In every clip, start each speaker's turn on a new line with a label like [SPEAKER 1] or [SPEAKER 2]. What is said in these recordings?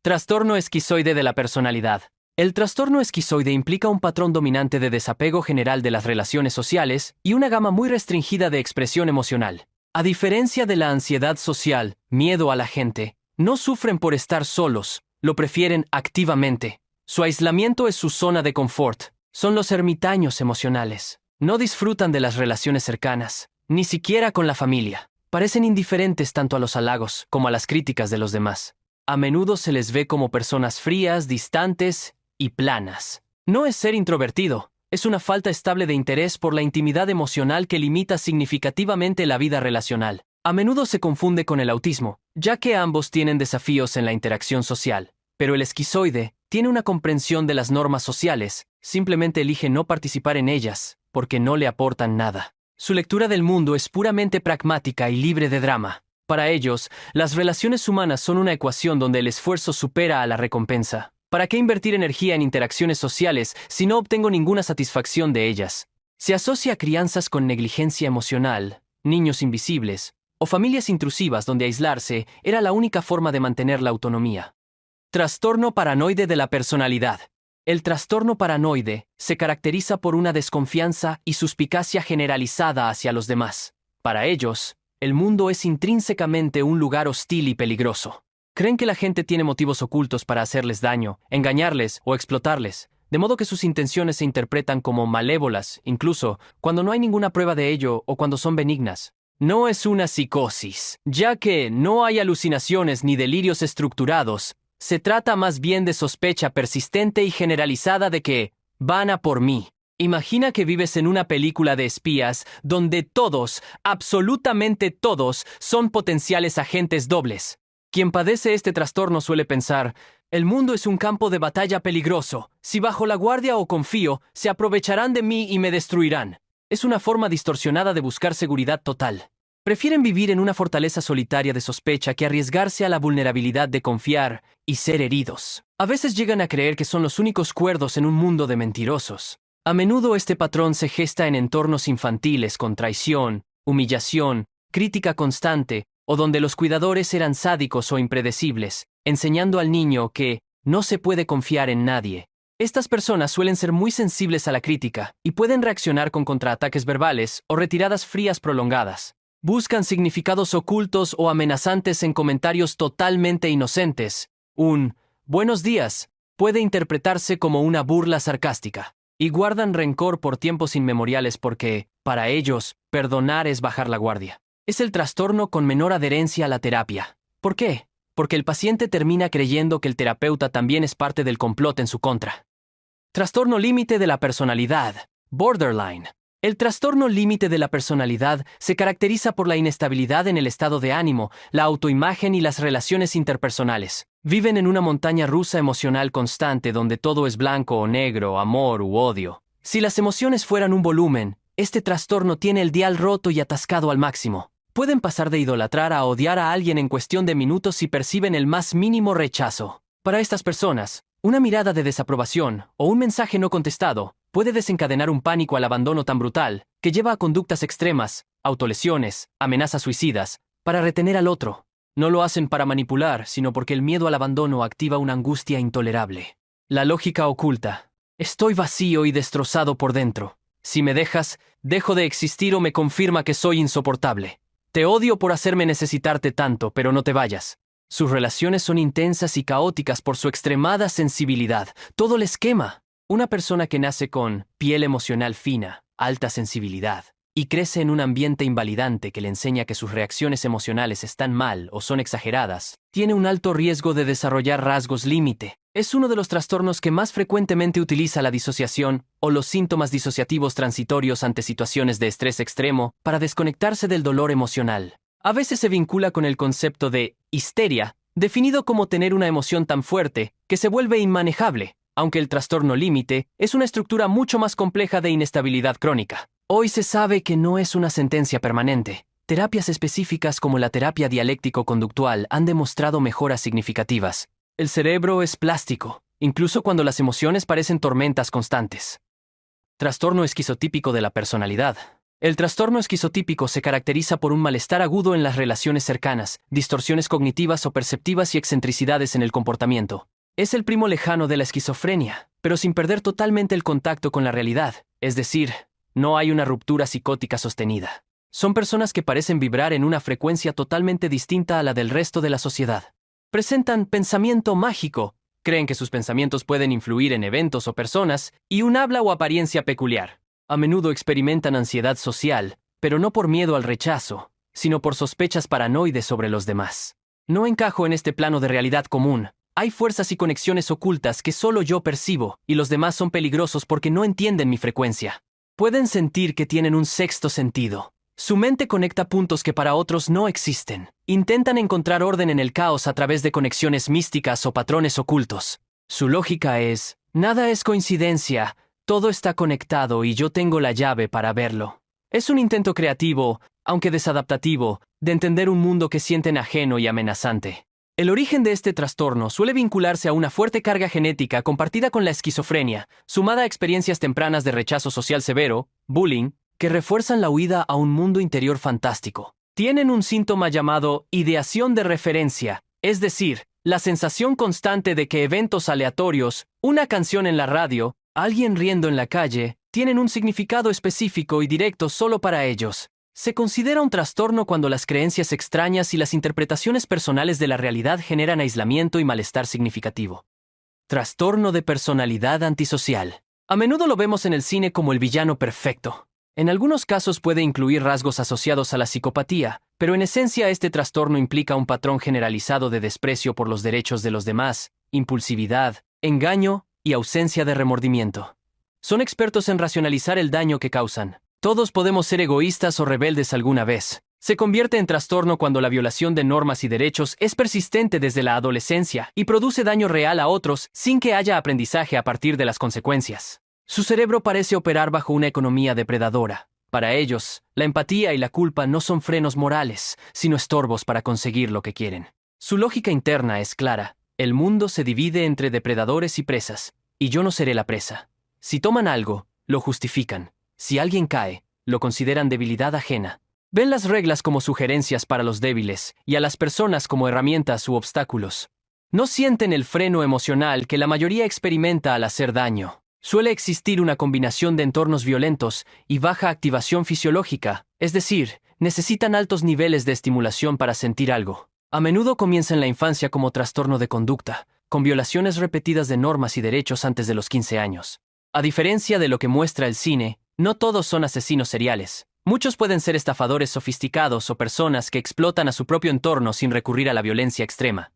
[SPEAKER 1] Trastorno esquizoide de la personalidad. El trastorno esquizoide implica un patrón dominante de desapego general de las relaciones sociales y una gama muy restringida de expresión emocional. A diferencia de la ansiedad social, miedo a la gente, no sufren por estar solos, lo prefieren activamente. Su aislamiento es su zona de confort. Son los ermitaños emocionales. No disfrutan de las relaciones cercanas, ni siquiera con la familia. Parecen indiferentes tanto a los halagos como a las críticas de los demás. A menudo se les ve como personas frías, distantes y planas. No es ser introvertido, es una falta estable de interés por la intimidad emocional que limita significativamente la vida relacional. A menudo se confunde con el autismo, ya que ambos tienen desafíos en la interacción social. Pero el esquizoide tiene una comprensión de las normas sociales, simplemente elige no participar en ellas, porque no le aportan nada. Su lectura del mundo es puramente pragmática y libre de drama. Para ellos, las relaciones humanas son una ecuación donde el esfuerzo supera a la recompensa. ¿Para qué invertir energía en interacciones sociales si no obtengo ninguna satisfacción de ellas? Se asocia a crianzas con negligencia emocional, niños invisibles, o familias intrusivas donde aislarse era la única forma de mantener la autonomía. Trastorno paranoide de la personalidad. El trastorno paranoide se caracteriza por una desconfianza y suspicacia generalizada hacia los demás. Para ellos, el mundo es intrínsecamente un lugar hostil y peligroso. Creen que la gente tiene motivos ocultos para hacerles daño, engañarles o explotarles, de modo que sus intenciones se interpretan como malévolas, incluso cuando no hay ninguna prueba de ello o cuando son benignas. No es una psicosis, ya que no hay alucinaciones ni delirios estructurados. Se trata más bien de sospecha persistente y generalizada de que van a por mí. Imagina que vives en una película de espías donde todos, absolutamente todos, son potenciales agentes dobles. Quien padece este trastorno suele pensar, el mundo es un campo de batalla peligroso. Si bajo la guardia o confío, se aprovecharán de mí y me destruirán. Es una forma distorsionada de buscar seguridad total. Prefieren vivir en una fortaleza solitaria de sospecha que arriesgarse a la vulnerabilidad de confiar y ser heridos. A veces llegan a creer que son los únicos cuerdos en un mundo de mentirosos. A menudo este patrón se gesta en entornos infantiles con traición, humillación, crítica constante, o donde los cuidadores eran sádicos o impredecibles, enseñando al niño que no se puede confiar en nadie. Estas personas suelen ser muy sensibles a la crítica y pueden reaccionar con contraataques verbales o retiradas frías prolongadas. Buscan significados ocultos o amenazantes en comentarios totalmente inocentes. Un «buenos días» puede interpretarse como una burla sarcástica. Y guardan rencor por tiempos inmemoriales porque, para ellos, perdonar es bajar la guardia. Es el trastorno con menor adherencia a la terapia. ¿Por qué? Porque el paciente termina creyendo que el terapeuta también es parte del complot en su contra. Trastorno límite de la personalidad. Borderline. El trastorno límite de la personalidad se caracteriza por la inestabilidad en el estado de ánimo, la autoimagen y las relaciones interpersonales. Viven en una montaña rusa emocional constante donde todo es blanco o negro, amor u odio. Si las emociones fueran un volumen, este trastorno tiene el dial roto y atascado al máximo. Pueden pasar de idolatrar a odiar a alguien en cuestión de minutos si perciben el más mínimo rechazo. Para estas personas, una mirada de desaprobación o un mensaje no contestado puede desencadenar un pánico al abandono tan brutal que lleva a conductas extremas, autolesiones, amenazas suicidas, para retener al otro. No lo hacen para manipular, sino porque el miedo al abandono activa una angustia intolerable. La lógica oculta. Estoy vacío y destrozado por dentro. Si me dejas, dejo de existir o me confirma que soy insoportable. Te odio por hacerme necesitarte tanto, pero no te vayas. Sus relaciones son intensas y caóticas por su extremada sensibilidad. Todo les quema. Una persona que nace con piel emocional fina, alta sensibilidad, y crece en un ambiente invalidante que le enseña que sus reacciones emocionales están mal o son exageradas, tiene un alto riesgo de desarrollar rasgos límite. Es uno de los trastornos que más frecuentemente utiliza la disociación o los síntomas disociativos transitorios ante situaciones de estrés extremo para desconectarse del dolor emocional. A veces se vincula con el concepto de histeria, definido como tener una emoción tan fuerte que se vuelve inmanejable, aunque el trastorno límite es una estructura mucho más compleja de inestabilidad crónica. Hoy se sabe que no es una sentencia permanente. Terapias específicas como la terapia dialéctico-conductual han demostrado mejoras significativas. El cerebro es plástico, incluso cuando las emociones parecen tormentas constantes. Trastorno esquizotípico de la personalidad. El trastorno esquizotípico se caracteriza por un malestar agudo en las relaciones cercanas, distorsiones cognitivas o perceptivas y excentricidades en el comportamiento. Es el primo lejano de la esquizofrenia, pero sin perder totalmente el contacto con la realidad, es decir, no hay una ruptura psicótica sostenida. Son personas que parecen vibrar en una frecuencia totalmente distinta a la del resto de la sociedad. Presentan pensamiento mágico, creen que sus pensamientos pueden influir en eventos o personas, y un habla o apariencia peculiar. A menudo experimentan ansiedad social, pero no por miedo al rechazo, sino por sospechas paranoides sobre los demás. No encajo en este plano de realidad común. Hay fuerzas y conexiones ocultas que solo yo percibo, y los demás son peligrosos porque no entienden mi frecuencia. Pueden sentir que tienen un sexto sentido. Su mente conecta puntos que para otros no existen. Intentan encontrar orden en el caos a través de conexiones místicas o patrones ocultos. Su lógica es, nada es coincidencia, todo está conectado y yo tengo la llave para verlo. Es un intento creativo, aunque desadaptativo, de entender un mundo que sienten ajeno y amenazante. El origen de este trastorno suele vincularse a una fuerte carga genética compartida con la esquizofrenia, sumada a experiencias tempranas de rechazo social severo, bullying, que refuerzan la huida a un mundo interior fantástico. Tienen un síntoma llamado ideación de referencia, es decir, la sensación constante de que eventos aleatorios, una canción en la radio, alguien riendo en la calle, tienen un significado específico y directo solo para ellos. Se considera un trastorno cuando las creencias extrañas y las interpretaciones personales de la realidad generan aislamiento y malestar significativo. Trastorno de personalidad antisocial. A menudo lo vemos en el cine como el villano perfecto. En algunos casos puede incluir rasgos asociados a la psicopatía, pero en esencia este trastorno implica un patrón generalizado de desprecio por los derechos de los demás, impulsividad, engaño y ausencia de remordimiento. Son expertos en racionalizar el daño que causan. Todos podemos ser egoístas o rebeldes alguna vez. Se convierte en trastorno cuando la violación de normas y derechos es persistente desde la adolescencia y produce daño real a otros sin que haya aprendizaje a partir de las consecuencias. Su cerebro parece operar bajo una economía depredadora. Para ellos, la empatía y la culpa no son frenos morales, sino estorbos para conseguir lo que quieren. Su lógica interna es clara. El mundo se divide entre depredadores y presas, y yo no seré la presa. Si toman algo, lo justifican. Si alguien cae, lo consideran debilidad ajena. Ven las reglas como sugerencias para los débiles y a las personas como herramientas u obstáculos. No sienten el freno emocional que la mayoría experimenta al hacer daño. Suele existir una combinación de entornos violentos y baja activación fisiológica, es decir, necesitan altos niveles de estimulación para sentir algo. A menudo comienza en la infancia como trastorno de conducta, con violaciones repetidas de normas y derechos antes de los 15 años. A diferencia de lo que muestra el cine, no todos son asesinos seriales. Muchos pueden ser estafadores sofisticados o personas que explotan a su propio entorno sin recurrir a la violencia extrema.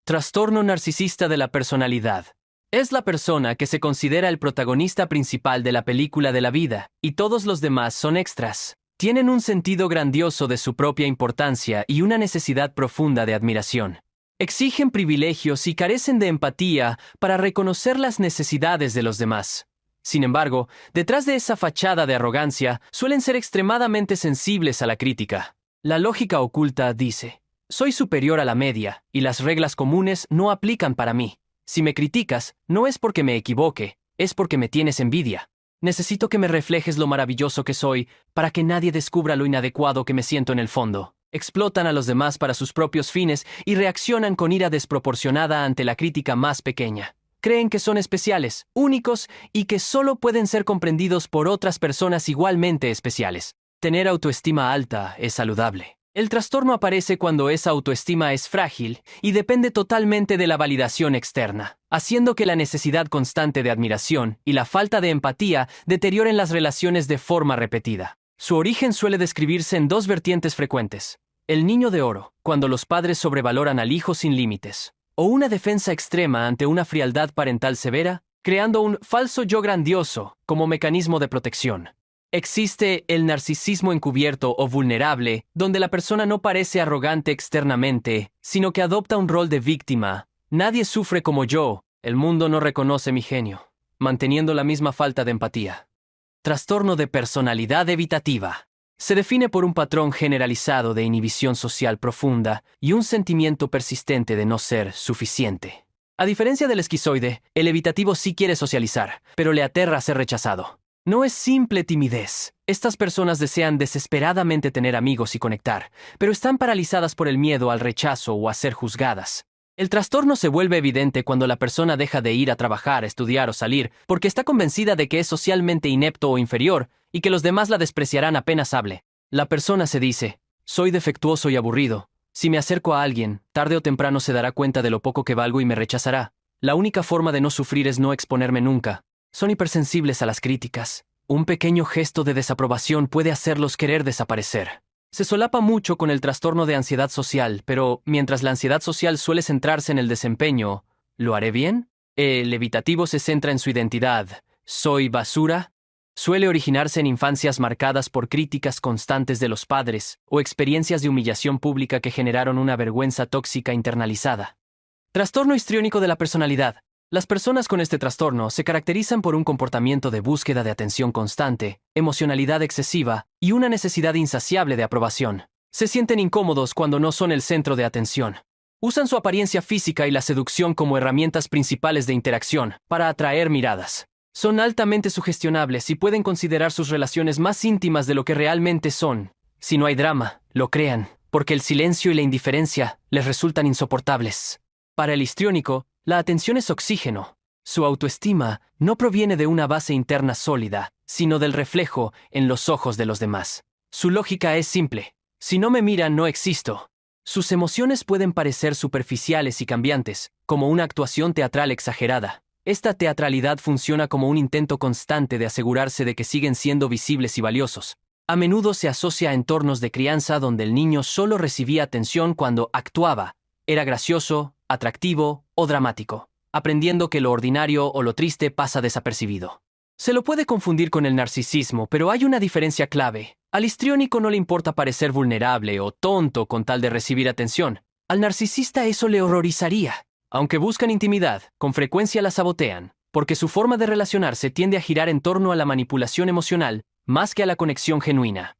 [SPEAKER 1] Trastorno narcisista de la personalidad. Es la persona que se considera el protagonista principal de la película de la vida, y todos los demás son extras. Tienen un sentido grandioso de su propia importancia y una necesidad profunda de admiración. Exigen privilegios y carecen de empatía para reconocer las necesidades de los demás. Sin embargo, detrás de esa fachada de arrogancia, suelen ser extremadamente sensibles a la crítica. La lógica oculta dice, soy superior a la media, y las reglas comunes no aplican para mí. Si me criticas, no es porque me equivoque, es porque me tienes envidia. Necesito que me reflejes lo maravilloso que soy, para que nadie descubra lo inadecuado que me siento en el fondo. Explotan a los demás para sus propios fines y reaccionan con ira desproporcionada ante la crítica más pequeña. Creen que son especiales, únicos y que solo pueden ser comprendidos por otras personas igualmente especiales. Tener autoestima alta es saludable. El trastorno aparece cuando esa autoestima es frágil y depende totalmente de la validación externa, haciendo que la necesidad constante de admiración y la falta de empatía deterioren las relaciones de forma repetida. Su origen suele describirse en dos vertientes frecuentes: el niño de oro, cuando los padres sobrevaloran al hijo sin límites, o una defensa extrema ante una frialdad parental severa, creando un falso yo grandioso como mecanismo de protección. Existe el narcisismo encubierto o vulnerable, donde la persona no parece arrogante externamente, sino que adopta un rol de víctima. Nadie sufre como yo, el mundo no reconoce mi genio, manteniendo la misma falta de empatía. Trastorno de personalidad evitativa. Se define por un patrón generalizado de inhibición social profunda y un sentimiento persistente de no ser suficiente. A diferencia del esquizoide, el evitativo sí quiere socializar, pero le aterra ser rechazado. No es simple timidez, Estas personas desean desesperadamente tener amigos y conectar, pero están paralizadas por el miedo al rechazo o a ser juzgadas. El trastorno se vuelve evidente cuando la persona deja de ir a trabajar, estudiar o salir, porque está convencida de que es socialmente inepto o inferior y que los demás la despreciarán apenas hable. La persona se dice, soy defectuoso y aburrido. Si me acerco a alguien, tarde o temprano se dará cuenta de lo poco que valgo y me rechazará. La única forma de no sufrir es no exponerme nunca. Son hipersensibles a las críticas. Un pequeño gesto de desaprobación puede hacerlos querer desaparecer. Se solapa mucho con el trastorno de ansiedad social, pero mientras la ansiedad social suele centrarse en el desempeño, ¿lo haré bien? El evitativo se centra en su identidad. ¿Soy basura? Suele originarse en infancias marcadas por críticas constantes de los padres o experiencias de humillación pública que generaron una vergüenza tóxica internalizada. Trastorno histriónico de la personalidad. Las personas con este trastorno se caracterizan por un comportamiento de búsqueda de atención constante, emocionalidad excesiva y una necesidad insaciable de aprobación. Se sienten incómodos cuando no son el centro de atención. Usan su apariencia física y la seducción como herramientas principales de interacción para atraer miradas. Son altamente sugestionables y pueden considerar sus relaciones más íntimas de lo que realmente son. Si no hay drama, lo crean, porque el silencio y la indiferencia les resultan insoportables. Para el histriónico, la atención es oxígeno. Su autoestima no proviene de una base interna sólida, sino del reflejo en los ojos de los demás. Su lógica es simple. Si no me miran, no existo. Sus emociones pueden parecer superficiales y cambiantes, como una actuación teatral exagerada. Esta teatralidad funciona como un intento constante de asegurarse de que siguen siendo visibles y valiosos. A menudo se asocia a entornos de crianza donde el niño solo recibía atención cuando actuaba, era gracioso, atractivo o dramático, aprendiendo que lo ordinario o lo triste pasa desapercibido. Se lo puede confundir con el narcisismo, pero hay una diferencia clave. Al histriónico no le importa parecer vulnerable o tonto con tal de recibir atención. Al narcisista eso le horrorizaría. Aunque buscan intimidad, con frecuencia la sabotean, porque su forma de relacionarse tiende a girar en torno a la manipulación emocional más que a la conexión genuina.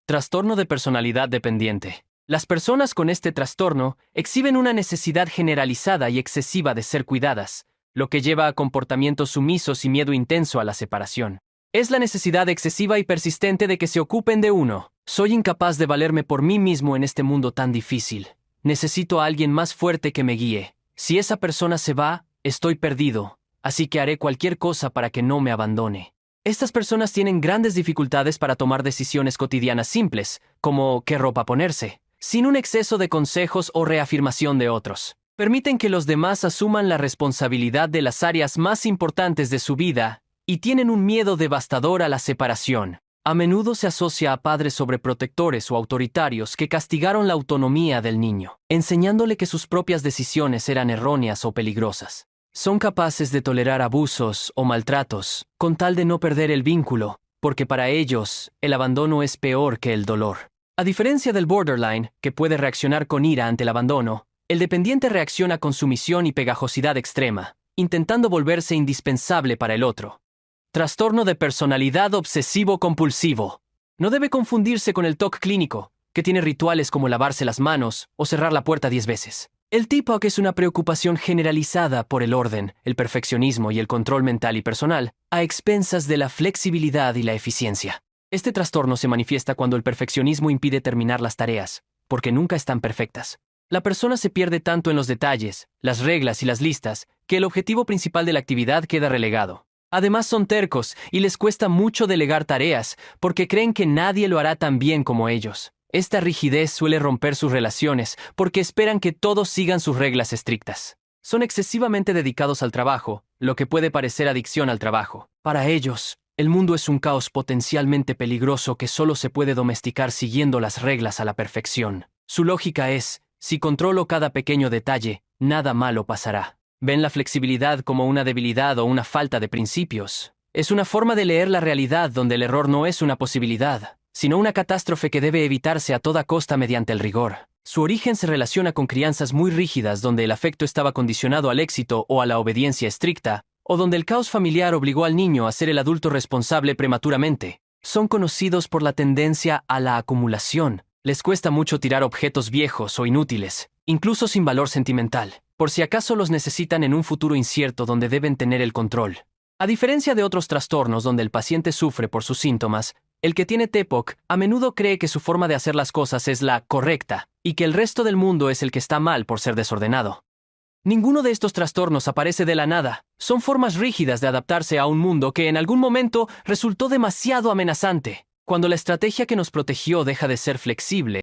[SPEAKER 1] Trastorno de personalidad dependiente. Las personas con este trastorno exhiben una necesidad generalizada y excesiva de ser cuidadas, lo que lleva a comportamientos sumisos y miedo intenso a la separación. Es la necesidad excesiva y persistente de que se ocupen de uno. Soy incapaz de valerme por mí mismo en este mundo tan difícil. Necesito a alguien más fuerte que me guíe. Si esa persona se va, estoy perdido, así que haré cualquier cosa para que no me abandone. Estas personas tienen grandes dificultades para tomar decisiones cotidianas simples, como qué ropa ponerse, sin un exceso de consejos o reafirmación de otros. Permiten que los demás asuman la responsabilidad de las áreas más importantes de su vida y tienen un miedo devastador a la separación. A menudo se asocia a padres sobreprotectores o autoritarios que castigaron la autonomía del niño, enseñándole que sus propias decisiones eran erróneas o peligrosas. Son capaces de tolerar abusos o maltratos con tal de no perder el vínculo, porque para ellos el abandono es peor que el dolor. A diferencia del borderline, que puede reaccionar con ira ante el abandono, el dependiente reacciona con sumisión y pegajosidad extrema, intentando volverse indispensable para el otro. Trastorno de personalidad obsesivo-compulsivo. No debe confundirse con el TOC clínico, que tiene rituales como lavarse las manos o cerrar la puerta 10 veces. El TPOC es una preocupación generalizada por el orden, el perfeccionismo y el control mental y personal, a expensas de la flexibilidad y la eficiencia. Este trastorno se manifiesta cuando el perfeccionismo impide terminar las tareas, porque nunca están perfectas. La persona se pierde tanto en los detalles, las reglas y las listas, que el objetivo principal de la actividad queda relegado. Además son tercos y les cuesta mucho delegar tareas porque creen que nadie lo hará tan bien como ellos. Esta rigidez suele romper sus relaciones porque esperan que todos sigan sus reglas estrictas. Son excesivamente dedicados al trabajo, lo que puede parecer adicción al trabajo. Para ellos, el mundo es un caos potencialmente peligroso que solo se puede domesticar siguiendo las reglas a la perfección. Su lógica es, si controlo cada pequeño detalle, nada malo pasará. Ven la flexibilidad como una debilidad o una falta de principios. Es una forma de leer la realidad donde el error no es una posibilidad, sino una catástrofe que debe evitarse a toda costa mediante el rigor. Su origen se relaciona con crianzas muy rígidas donde el afecto estaba condicionado al éxito o a la obediencia estricta, o donde el caos familiar obligó al niño a ser el adulto responsable prematuramente. Son conocidos por la tendencia a la acumulación. Les cuesta mucho tirar objetos viejos o inútiles, incluso sin valor sentimental, por si acaso los necesitan en un futuro incierto donde deben tener el control. A diferencia de otros trastornos donde el paciente sufre por sus síntomas, El que tiene TEPOC a menudo cree que su forma de hacer las cosas es la correcta y que el resto del mundo es el que está mal por ser desordenado. Ninguno de estos trastornos aparece de la nada. Son formas rígidas de adaptarse a un mundo que en algún momento resultó demasiado amenazante. Cuando la estrategia que nos protegió deja de ser flexible,